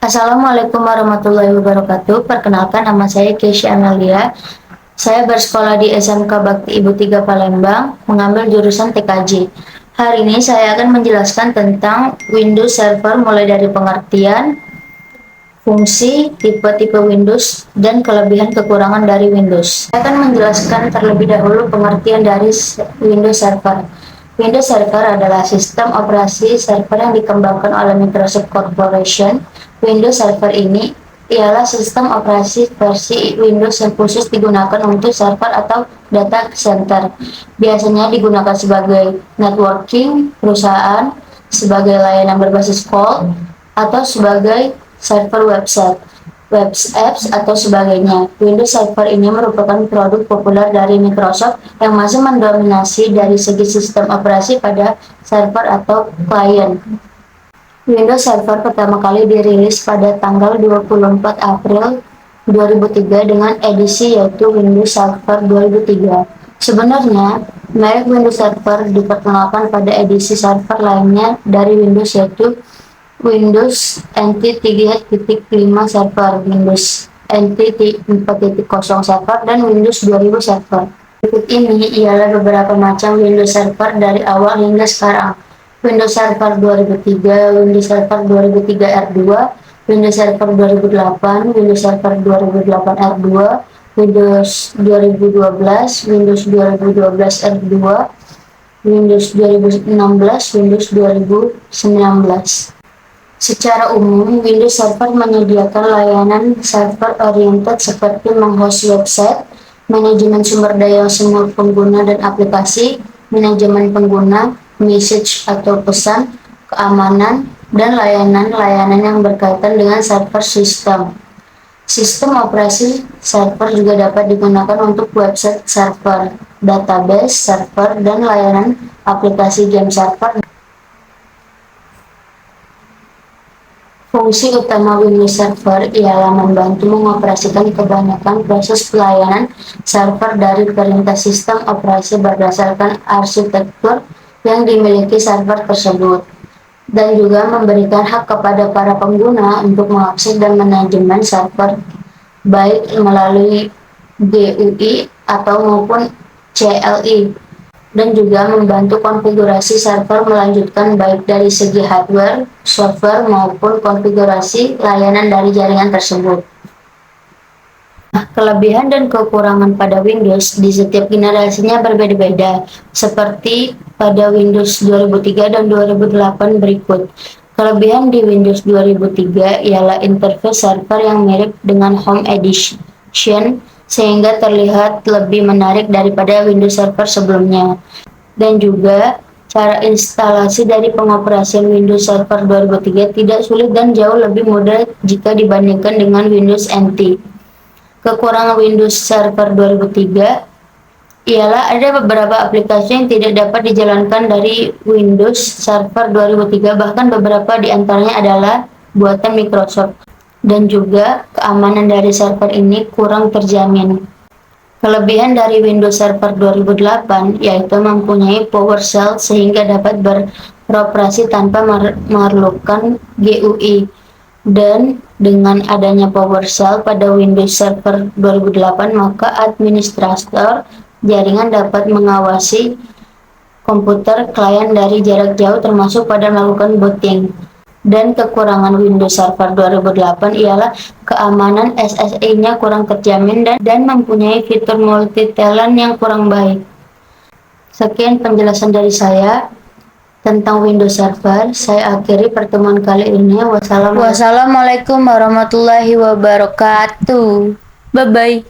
Assalamualaikum warahmatullahi wabarakatuh. Perkenalkan, nama saya Keisha Analia. Saya bersekolah di SMK Bakti Ibu Tiga Palembang, mengambil jurusan TKJ. Hari ini saya akan menjelaskan tentang Windows Server mulai dari pengertian, fungsi, tipe-tipe Windows, dan kelebihan kekurangan dari Windows. Saya akan menjelaskan terlebih dahulu pengertian dari Windows Server. Windows Server adalah sistem operasi server yang dikembangkan oleh Microsoft Corporation. Windows Server ini ialah sistem operasi versi Windows yang khusus digunakan untuk server atau data center. Biasanya digunakan sebagai networking perusahaan, sebagai layanan berbasis call, atau sebagai server website, web apps, atau sebagainya. Windows Server ini merupakan produk populer dari Microsoft yang masih mendominasi dari segi sistem operasi pada server atau klien. Windows Server pertama kali dirilis pada tanggal 24 April 2003 dengan edisi yaitu Windows Server 2003. Sebenarnya, merek Windows Server diperkenalkan pada edisi server lainnya dari Windows yaitu Windows NT 3.5 Server, Windows NT 4.0 Server, dan Windows 2000 Server. Berikut ini ialah beberapa macam Windows Server dari awal hingga sekarang. Windows Server 2003, Windows Server 2003 R2, Windows Server 2008, Windows Server 2008 R2, Windows 2012, Windows 2012 R2, Windows 2016, Windows 2019. Secara umum, Windows Server menyediakan layanan server-oriented seperti menghost website, manajemen sumber daya semua pengguna dan aplikasi, manajemen pengguna, message atau pesan, keamanan, dan layanan-layanan yang berkaitan dengan server sistem. Sistem operasi server juga dapat digunakan untuk website server, database server, dan layanan aplikasi game server. Fungsi utama Windows Server ialah membantu mengoperasikan kebanyakan proses pelayanan server dari perintah sistem operasi berdasarkan arsitektur yang dimiliki server tersebut, dan juga memberikan hak kepada para pengguna untuk mengakses dan manajemen server baik melalui GUI atau maupun CLI, dan juga membantu konfigurasi server melanjutkan baik dari segi hardware, software, maupun konfigurasi layanan dari jaringan tersebut. Kelebihan dan kekurangan pada Windows di setiap generasinya berbeda-beda, seperti pada Windows 2003 dan 2008 berikut. Kelebihan di Windows 2003 ialah interface server yang mirip dengan Home Edition, sehingga terlihat lebih menarik daripada Windows Server sebelumnya. Dan juga cara instalasi dari pengoperasian Windows Server 2003 tidak sulit dan jauh lebih mudah jika dibandingkan dengan Windows NT. Kekurangan Windows Server 2003 ialah ada beberapa aplikasi yang tidak dapat dijalankan dari Windows Server 2003, bahkan beberapa di antaranya adalah buatan Microsoft, dan juga keamanan dari server ini kurang terjamin. Kelebihan dari Windows Server 2008 yaitu mempunyai PowerShell sehingga dapat beroperasi tanpa memerlukan GUI. Dan dengan adanya PowerShell pada Windows Server 2008, maka administrator jaringan dapat mengawasi komputer klien dari jarak jauh termasuk pada melakukan booting. Dan kekurangan Windows Server 2008 ialah keamanan SSID-nya kurang terjamin dan mempunyai fitur multi-tenant yang kurang baik. Sekian penjelasan dari saya tentang Windows Server. Saya akhiri pertemuan kali ini. Wassalamualaikum warahmatullahi wabarakatuh. Bye-bye.